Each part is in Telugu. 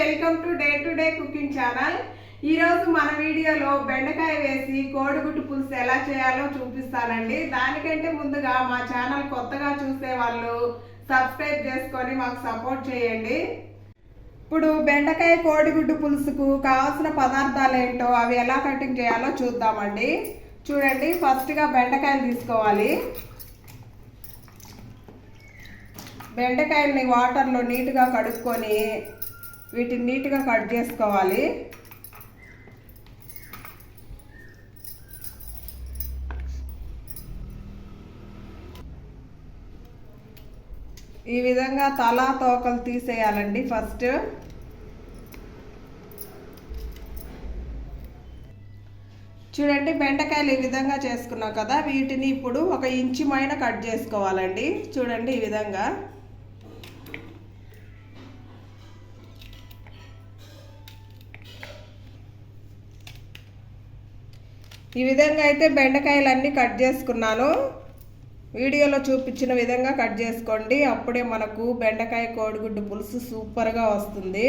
Welcome to day cooking channel. ఈరోజు మన వీడియోలో బెండకాయ వేసి కోడిగుడ్డు పులుసు ఎలా చేయాలో చూపిస్తానండి. దానికంటే ముందుగా మా ఛానల్ కొత్తగా చూసే వాళ్ళు సబ్స్క్రైబ్ చేసుకొని మాకు సపోర్ట్ చేయండి. ఇప్పుడు బెండకాయ కోడిగుడ్డు పులుసుకు కావాల్సిన పదార్థాలు ఏంటో అవి ఎలా కటింగ్ చేయాలో చూద్దామండి. చూడండి, ఫస్ట్గా బెండకాయలు తీసుకోవాలి. బెండకాయలని వాటర్లో నీట్గా కడుక్కొని వీటిని నీట్గా కట్ చేసుకోవాలి. ఈ విధంగా తల తోకలు తీసేయాలండి. ఫస్ట్ చూడండి, బెండకాయలు ఈ విధంగా చేసుకున్నాం కదా, వీటిని ఇప్పుడు 1 ఇంచు పైన కట్ చేసుకోవాలండి. చూడండి, ఈ విధంగా అయితే బెండకాయలన్నీ కట్ చేసుకున్నాను. వీడియోలో చూపించిన విధంగా కట్ చేసుకోండి. అప్పుడే మనకు బెండకాయ కోడిగుడ్డు పులుసు సూపర్గా వస్తుంది.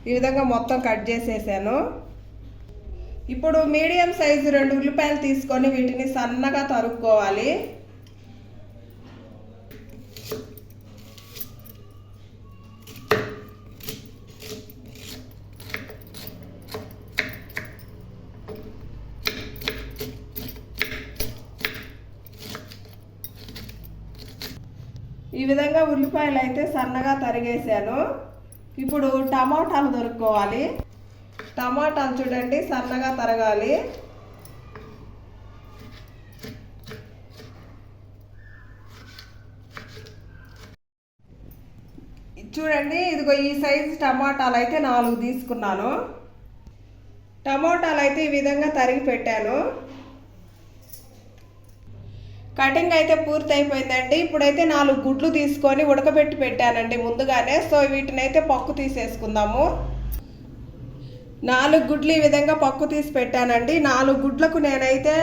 ఈ విధంగా మొత్తం కట్ చేసేసాను. ఇప్పుడు మీడియం సైజు 2 ఉల్లిపాయలు తీసుకొని వీటిని సన్నగా తరుక్కోవాలి. ఈ విధంగా ఉల్లిపాయలు అయితే సన్నగా తరిగేసాను. ఇప్పుడు టమాటాలు దొరుకుకోవాలి. టమాటాలు చూడండి, సన్నగా తరగాలి. చూడండి, ఇదిగో ఈ సైజు టమాటాలు అయితే 4 తీసుకున్నాను. టమాటాలు అయితే ఈ విధంగా తరిగి పెట్టాను. కటింగ్ అయితే పూర్తి అయిపోయిందండి. ఇప్పుడైతే 4 గుడ్లు తీసుకొని ఉడకబెట్టి పెట్టానండి ముందుగానే. సో వీటిని అయితే పక్కు తీసేసుకుందాము. 4 గుడ్లు ఈ విధంగా పక్కు తీసి పెట్టానండి. 4 గుడ్లకు నేనైతే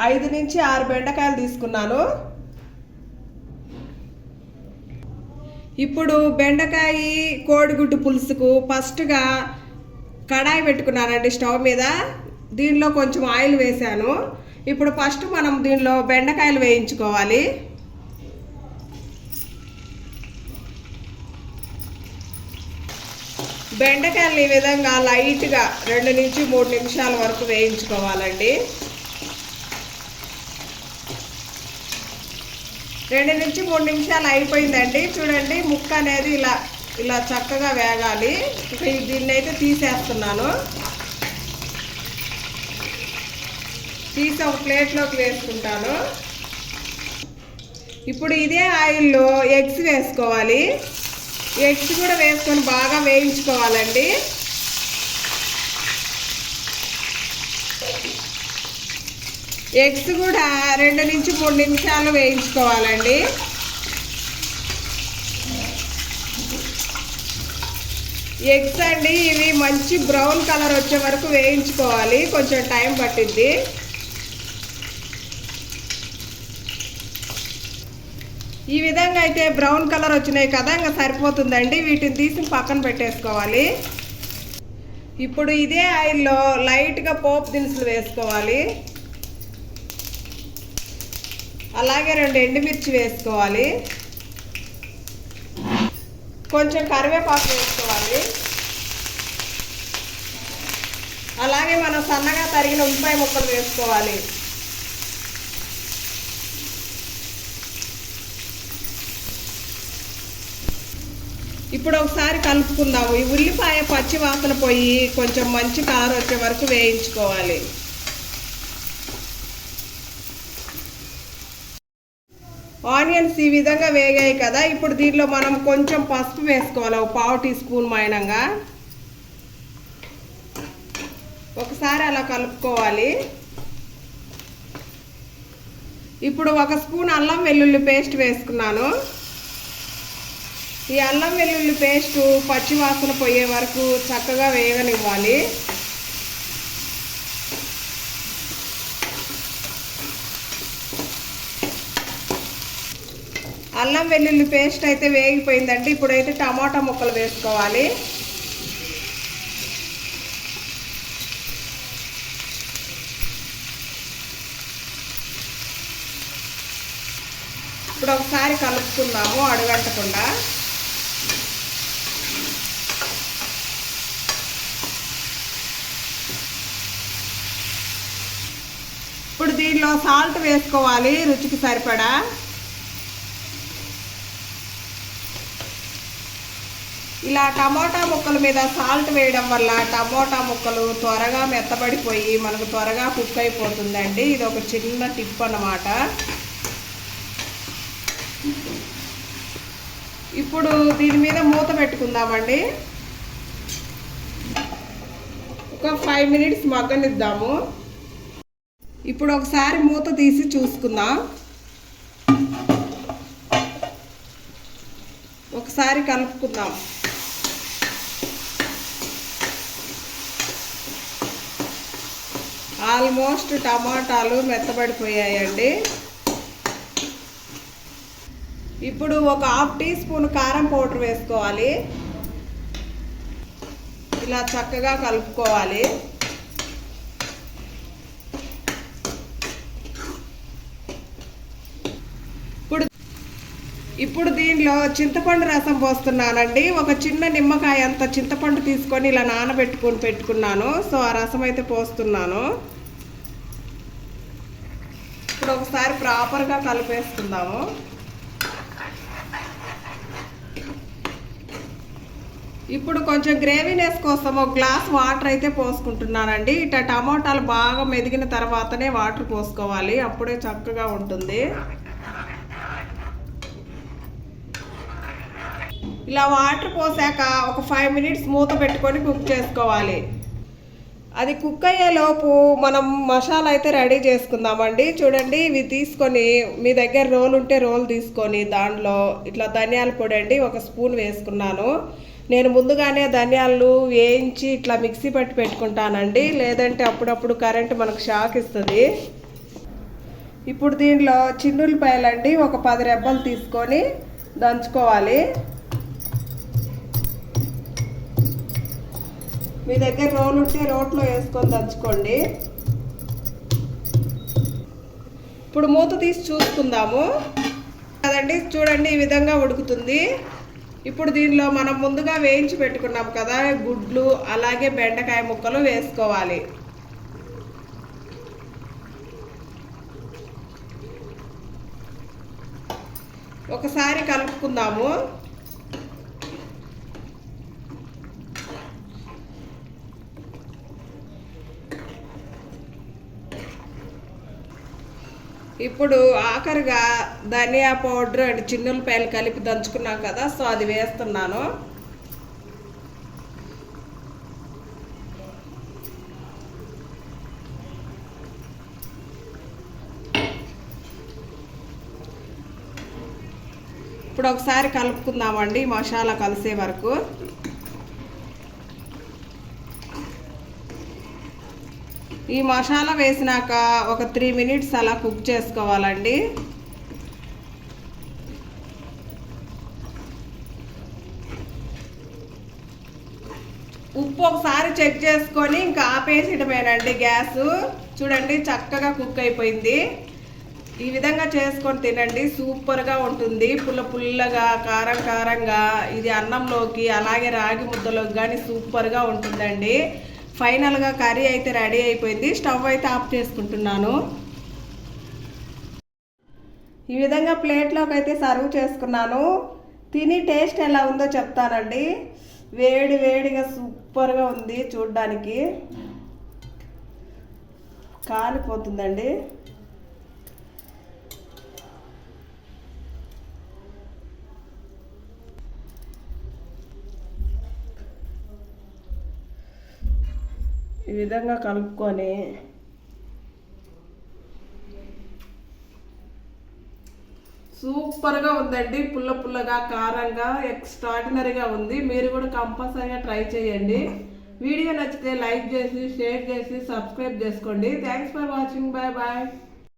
5 నుంచి 6 బెండకాయలు తీసుకున్నాను. ఇప్పుడు బెండకాయ కోడిగుడ్డు పులుసుకు ఫస్ట్గా కడాయి పెట్టుకున్నానండి స్టవ్ మీద. దీనిలో కొంచెం ఆయిల్ వేసాను. ఇప్పుడు ఫస్ట్ మనం దీనిలో బెండకాయలు వేయించుకోవాలి. బెండకాయలు ఈ విధంగా లైట్గా 2 నుంచి 3 నిమిషాల వరకు వేయించుకోవాలండి. 2 నుంచి 3 నిమిషాలు అయిపోయిందండి. చూడండి, ముక్క అనేది ఇలా చక్కగా వేగాలి. దీన్ని అయితే తీసేస్తున్నాను. తీసి ఒక ప్లేట్లోకి వేసుకుంటాను. ఇప్పుడు ఇదే ఆయిల్లో ఎగ్స్ వేసుకోవాలి. ఎగ్స్ కూడా వేసుకొని బాగా వేయించుకోవాలండి. ఎగ్స్ కూడా 2 నుంచి 3 నిమిషాలు వేయించుకోవాలండి. ఎగ్స్ అండి ఇవి మంచి బ్రౌన్ కలర్ వచ్చే వరకు వేయించుకోవాలి. కొంచెం టైం పట్టిద్ది. ఈ విధంగా అయితే బ్రౌన్ కలర్ వచ్చినాయి కదా, ఇంకా సరిపోతుందండి. వీటిని తీసి పక్కన పెట్టేసుకోవాలి. ఇప్పుడు ఇదే ఆయిల్లో లైట్గా పోపు దినుసులు వేసుకోవాలి. అలాగే 2 ఎండుమిర్చి వేసుకోవాలి. కొంచెం కరివేపాకు వేసుకోవాలి. అలాగే మనం సన్నగా తరిగిన ఉల్లిపాయ ముక్కలు వేసుకోవాలి. ఇప్పుడు ఒకసారి కలుపుకుందాము. ఈ ఉల్లిపాయ పచ్చి వాసన పోయి కొంచెం మంచి కలర్ వచ్చే వరకు వేయించుకోవాలి. ఆనియన్స్ ఈ విధంగా వేగాయి కదా, ఇప్పుడు దీనిలో మనం కొంచెం పసుపు వేసుకోవాలి. 1/4 టీ స్పూన్ మైనంగా ఒకసారి అలా కలుపుకోవాలి. ఇప్పుడు 1 స్పూన్ అల్లం వెల్లుల్లి పేస్ట్ వేసుకున్నాను. ఈ అల్లం వెల్లుల్లి పేస్టు పచ్చి వాసన పోయే వరకు చక్కగా వేగనివ్వాలి. అల్లం వెల్లుల్లి పేస్ట్ అయితే వేగిపోయిందండి. ఇప్పుడైతే టమాటా ముక్కలు వేసుకోవాలి. ఇప్పుడు ఒకసారి కలుపుకుందాము అడుగంటకుండా. ఇప్పుడు దీనిలో సాల్ట్ వేసుకోవాలి రుచికి సరిపడా. ఇలా టమోటా ముక్కల మీద సాల్ట్ వేయడం వల్ల టమోటా ముక్కలు త్వరగా మెత్తబడిపోయి మనకు త్వరగా కుక్ అయిపోతుందండి. ఇది ఒక చిన్న టిప్ అన్నమాట. ఇప్పుడు దీని మీద మూత పెట్టుకుందామండి. ఒక 5 మినిట్స్ మగ్గనిద్దాము. ఇప్పుడు ఒకసారి మూత తీసి చూసుకుందాం. ఒకసారి కలుపుకుందాం. ఆల్మోస్ట్ టమాటాలు మెత్తబడిపోయాయండి. ఇప్పుడు ఒక 1/2 టీ స్పూన్ కారం పౌడర్ వేసుకోవాలి. ఇలా చక్కగా కలుపుకోవాలి. ఇప్పుడు దీనిలో చింతపండు రసం పోస్తున్నానండి. ఒక చిన్న నిమ్మకాయ అంత చింతపండు తీసుకొని ఇలా పెట్టుకున్నాను. సో ఆ రసం అయితే పోస్తున్నాను. ఇప్పుడు ఒకసారి ప్రాపర్గా కలిపేసుకుందాము. ఇప్పుడు కొంచెం గ్రేవీనెస్ కోసం ఒక గ్లాస్ వాటర్ అయితే పోసుకుంటున్నానండి. ఇట్లా టమోటాలు బాగా మెదిగిన తర్వాతనే వాటర్ పోసుకోవాలి, అప్పుడే చక్కగా ఉంటుంది. ఇలా వాటర్ పోసాక ఒక 5 మినిట్స్ మూత పెట్టుకొని కుక్ చేసుకోవాలి. అది కుక్ అయ్యేలోపు మనం మసాలా అయితే రెడీ చేసుకుందామండి. చూడండి, ఇవి తీసుకొని మీ దగ్గర రోల్ ఉంటే రోల్ తీసుకొని దాంట్లో ఇట్లా ధనియాల పొడి అండి 1 స్పూన్ వేసుకున్నాను. నేను ముందుగానే ధనియాలు వేయించి ఇట్లా మిక్సీ పట్టి పెట్టుకుంటానండి, లేదంటే అప్పుడప్పుడు కరెంట్ మనకు షాక్ ఇస్తుంది. ఇప్పుడు దీనిలో చిన్నులపాయలండి ఒక 10 రెబ్బలు తీసుకొని దంచుకోవాలి. మీ దగ్గర రోలు ఉంటే రోట్లో వేసుకొని దంచుకోండి. ఇప్పుడు మూత తీసి చూసుకుందాము కదండి. చూడండి, ఈ విధంగా ఉడుకుతుంది. ఇప్పుడు దీనిలో మనం ముందుగా వేయించి పెట్టుకున్నాం కదా గుడ్లు, అలాగే బెండకాయ ముక్కలు వేసుకోవాలి. ఒకసారి కలుపుకుందాము. ఇప్పుడు ఆఖరిగా ధనియా పౌడర్ అండ్ చిన్నులపాయలు కలిపి దంచుకున్నాం కదా, సో అది వేస్తున్నాను. ఇప్పుడు ఒకసారి కలుపుకుందామండి మసాలా కలిసే వరకు. ఈ మసాలా వేసినాక ఒక 3 మినిట్స్ అలా కుక్ చేసుకోవాలండి. ఉప్పు ఒకసారి చెక్ చేసుకొని ఇంకా ఆపేసేయడమేనండి గ్యాస్. చూడండి, చక్కగా కుక్ అయిపోయింది. ఈ విధంగా చేసుకొని తినండి, సూపర్గా ఉంటుంది. పుల్లగా కారం కారంగా ఇది అన్నంలోకి అలాగే రాగి ముద్దలోకి కానీ సూపర్గా ఉంటుందండి. ఫైనల్గా కర్రీ అయితే రెడీ అయిపోయింది. స్టవ్ అయితే ఆఫ్ చేసుకుంటున్నాను. ఈ విధంగా ప్లేట్లోకి అయితే సర్వ్ చేసుకున్నాను. తిని టేస్ట్ ఎలా ఉందో చెప్తానండి. వేడి వేడిగా సూపర్గా ఉంది, చూడ్డానికి కాలిపోతుందండి. ఈ విధంగా కలుపుకొని సూపర్గా ఉందండి. పుల్లగా కారంగా ఎక్స్ట్రాడినరీగా ఉంది. మీరు కూడా కంపల్సరీగా ట్రై చేయండి. వీడియో నచ్చితే లైక్ చేసి, షేర్ చేసి, సబ్స్క్రైబ్ చేసుకోండి. Thanks for watching. Bye bye.